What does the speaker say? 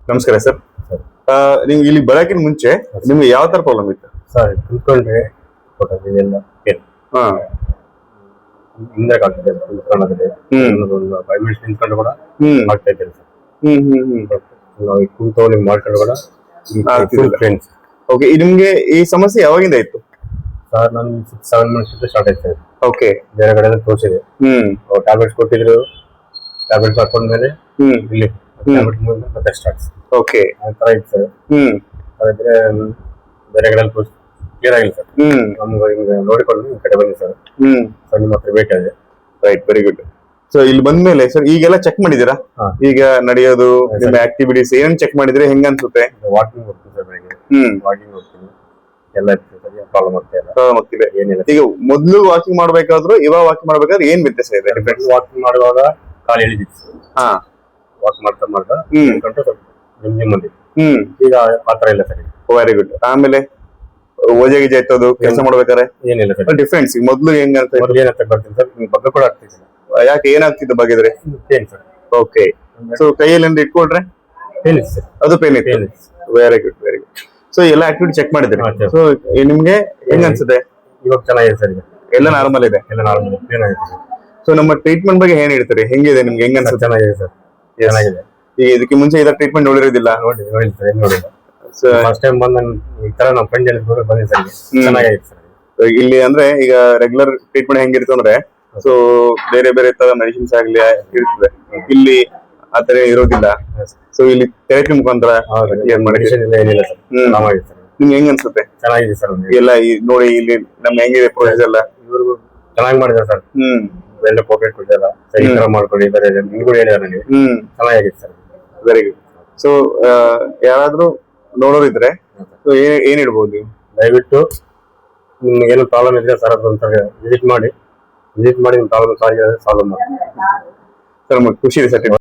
ನಮಸ್ಕಾರ ಸರ್. ನಿಮ್ಗೆ ಇಲ್ಲಿ ಬರಕಿನ ಮುಂಚೆ ನಿಮ್ಗೆ ಯಾವ ತರ ಪ್ರಾಬ್ಲಮ್ ಇತ್ತು ಸರ್? ಕುತ್ಕೊಂಡ್ರೆ ಇದೆಲ್ಲ ಹಾ ಹಿಂದೆ ಆಗ್ತದೆ, ಕುತ್ಕೊಳ್ಳೋದ್ರೆ ಒಂದು 5 ಮಿನಿಟ್ಸ್ ನಿಂತ್ಕೊಂಡು ಕೂಡ ಆಗ್ತಾ ಇದ್ದೇನೆ ಸರ್. ನಾವು ಈ ಕೂತವನಿಗೆ ಮಾಡ್ಕೊಂಡು ಕೂಡ ಫ್ರೆಂಡ್ಸ್. ಓಕೆ, ನಿಮ್ಗೆ ಈ ಸಮಸ್ಯೆ ಯಾವಾಗಿಂದ ಇತ್ತು ಸರ್? ನಾನು 6-7 ಮಂತ್ಸ್ ಸ್ಟಾರ್ಟ್ ಆಯ್ತು ಸರ್. ಓಕೆ, ಬೇರೆ ಕಡೆ ತೋರಿಸಿದೆ, ಟ್ಯಾಬ್ಲೆಟ್ಸ್ ಕೊಟ್ಟಿದ್ರು. ಟ್ಯಾಬ್ಲೆಟ್ಸ್ ಹಾಕೊಂಡ್ಮೇಲೆ ಇಲ್ಲಿ ಟ್ಯಾಬ್ಲೆಟ್ ಮತ್ತೆ ಸ್ಟಾರ್ಟ್. ಓಕೆ, ಆ ತರ ಇತ್ತು ಸರ್. ಅದಾದ್ರೆ ಬೇರೆ ಕಡೆ ಕ್ಲಿಯರ್ ಆಗಿಲ್ಲ ಸರ್. ನಮ್ಗೆ ಹಿಂಗೆ ನೋಡಿಕೊಂಡು ಈ ಕಡೆ ಬಂದಿ ಸರ್. ಸೊ ನಿಮ್ಮ ಹತ್ರ ಬೇಕಾಗಿದೆ. Right, very good. ಸೊ ಇಲ್ಲಿ ಬಂದ್ಮೇಲೆ ಸರ್ ಈಗೆಲ್ಲ ಚೆಕ್ ಮಾಡಿದಿರಾ? ಈಗ ನಡೆಯೋದು, ನಿಮ್ಮ ಆಕ್ಟಿವಿಟೀಸ್ ಏನ್ ಚೆಕ್ ಮಾಡಿದ್ರೆ ಹೆಂಗ ಅನ್ಸುತ್ತೆ? ವಾಕಿಂಗ್ ಹೋಗ್ತೀನಿ ಸರ್, ಬೆಳಿಗ್ಗೆ ವಾಕಿಂಗ್ ಹೋಗ್ತೀನಿ. ಎಲ್ಲ ಇರ್ತದೆ ಸರ್, ಪ್ರಾಬ್ಲಮ್ ಆಗ್ತಿಲ್ಲ, ಏನಿಲ್ಲ. ಈಗ ಮೊದ್ಲು ವಾಕಿಂಗ್ ಮಾಡ್ಬೇಕಾದ್ರು ಇವಾಗ ವಾಕಿಂಗ್ ಮಾಡ್ಬೇಕಾದ್ರೆ ಏನ್ ವ್ಯತ್ಯಾಸ ಇದೆ? ವಾಕಿಂಗ್ ಮಾಡುವಾಗ ಕಾಲು ಎಳಿದಿತ್ತು. ವಾಕ್ ಮಾಡ್ತಾ ಮಾಡ್ತಾ ಸ್ವಲ್ಪ ಜಿಮ್ ಬಂದಿತ್ತು. ಈಗ ಆತರ ಇಲ್ಲ ಸರ್. Very good. ಆಮೇಲೆ ಓಜೆ ಗೀಜೆ ಎತ್ತೋದು, ಕೆಲಸ ಮಾಡ್ಬೇಕಾದ್ರೆ ಏನಿಲ್ಲ ಸರ್. ಡಿಫ್ರೆನ್ಸ್ ಮೊದ್ಲು ಹೆಂಗ ಅಂತ ಏನಂತ ಬರ್ತೀನಿ ಸರ್, ಬಗ್ಗೆ ಕೂಡ ಆಗ್ತಿಲ್ಲ. ಯಾಕೆ ಏನಾಗ್ತಿತ್ತು ಬಗ್ಗಿದ್ರೆ? Pain sir. ಓಕೆ, ಸೊ ಕೈಯಲ್ಲಿ ಏನಾದ್ರು ಇಟ್ಕೊಳ್ರೆ ಪೇನ್ ಇತ್ತು ಸರ್. ಅದು ಪೇನ್ ಇತ್ತು. Very good, very good. So ಎಲ್ಲ ಆಕ್ಟಿವಿಟಿ ಚೆಕ್ ಮಾಡಿದ್ರಿ. ಸೊ ನಿಮ್ಗೆ ಹೆಂಗ ಅನ್ಸುತ್ತೆ? ಇವಾಗ ಚೆನ್ನಾಗಿದೆ ಸರ್. ಎಲ್ಲ ನಾರ್ಮಲ್ ಇದೆ, ಎಲ್ಲ ನಾರ್ಮಲ್ ಏನಾಗಿದೆ ಸರ್. ಸೊ ನಮ್ಮ ಟ್ರೀಟ್ಮೆಂಟ್ ಬಗ್ಗೆ ಏನ್ ಹೇಳ್ತೀರಿ? ಹೆಂಗಿದೆ ನಿಮ್ಗೆ? ಹೆಂಗ ಅನ್ಸುತ್ತೆ? ಚೆನ್ನಾಗಿದೆ ಸರ್, ಚೆನ್ನಾಗಿದೆ. ಈಗ ಇದಕ್ಕೆ ಮುಂಚೆ ಇದರ ಟ್ರೀಟ್ಮೆಂಟ್ ನೋಡಿರೋದಿಲ್ಲ? ನೋಡಿ ಸರ್, ಏನು ನೋಡಿಲ್ಲ. ಫಸ್ಟ್ ಟೈಮ್ ಬಂದ ಈ ತರ ನಮ್ಮ ಫ್ರೆಂಡ್ ಹೇಳಿದ್ರು ಬಂದಿ ಸರ್. ಚೆನ್ನಾಗಿದೆ ಸರ್. ಇಲ್ಲಿ ಅಂದ್ರೆ ಈಗ ರೆಗ್ಯುಲರ್ ಟ್ರೀಟ್ಮೆಂಟ್ ಹೆಂಗಿರುತ್ತೆ ಅಂದ್ರೆ, ಸೊ ಬೇರೆ ಬೇರೆ ತರ ಮೆಡಿಸಿನ್ಸ್ ಆಗ್ಲಿ ಇರ್ತದೆ, ಇಲ್ಲಿ ಆತರ ಇರೋದಿಲ್ಲ. ಸೊ ಇಲ್ಲಿ ಥೆರಪಿ ಮುಖಾಂತರ ಏನಿಲ್ಲ ಸರ್. ಚೆನ್ನಾಗಿದೆ ಸರ್. ನಿಮ್ಗೆ ಹೆಂಗ್ ಅನ್ಸುತ್ತೆ? ಚೆನ್ನಾಗಿದೆ ಸರ್. ಎಲ್ಲ ನೋಡಿ ಇಲ್ಲಿ ನಮ್ಗೆ ಹೆಂಗಿದೆ ಪ್ರೊಸೆಸ್ ಎಲ್ಲ? ಇವ್ರಿಗೂ ಚೆನ್ನಾಗಿ ಮಾಡಿದ್ದಾರೆ ಸರ್. ಎಲ್ಲ ಪಾಕೆಟ್ ಕೊಟ್ಟಿಲ್ಲ ಸರ್, ಈ ತರ ಮಾಡ್ಕೊಳ್ಳಿ ನಿಮ್ಗೂ ಹೇಳಿದಾರೆ ನನಗೆ. ಚೆನ್ನಾಗಿದೆ ಸರ್. Very good. ಸೊ ಯಾರಾದ್ರೂ ನೋಡೋರಿದ್ರೆ ಏನ್ ಇಡ್ಬೋದು ನೀವು? ದಯವಿಟ್ಟು ನಿಮ್ಗೆ ಏನು ಪ್ರಾಬ್ಲಮ್ ಇದ್ರೆ ಸರ್ ಅದು ಒಂದ್ಸಲ ವಿಸಿಟ್ ಮಾಡಿ ನಿಮ್ಮ ಪ್ರಾಬ್ಲಮ್ ಸಾಲ್ವ್ ಮಾಡಿ ಸರ್. ಖುಷಿ ಇದೆ ಸರ್.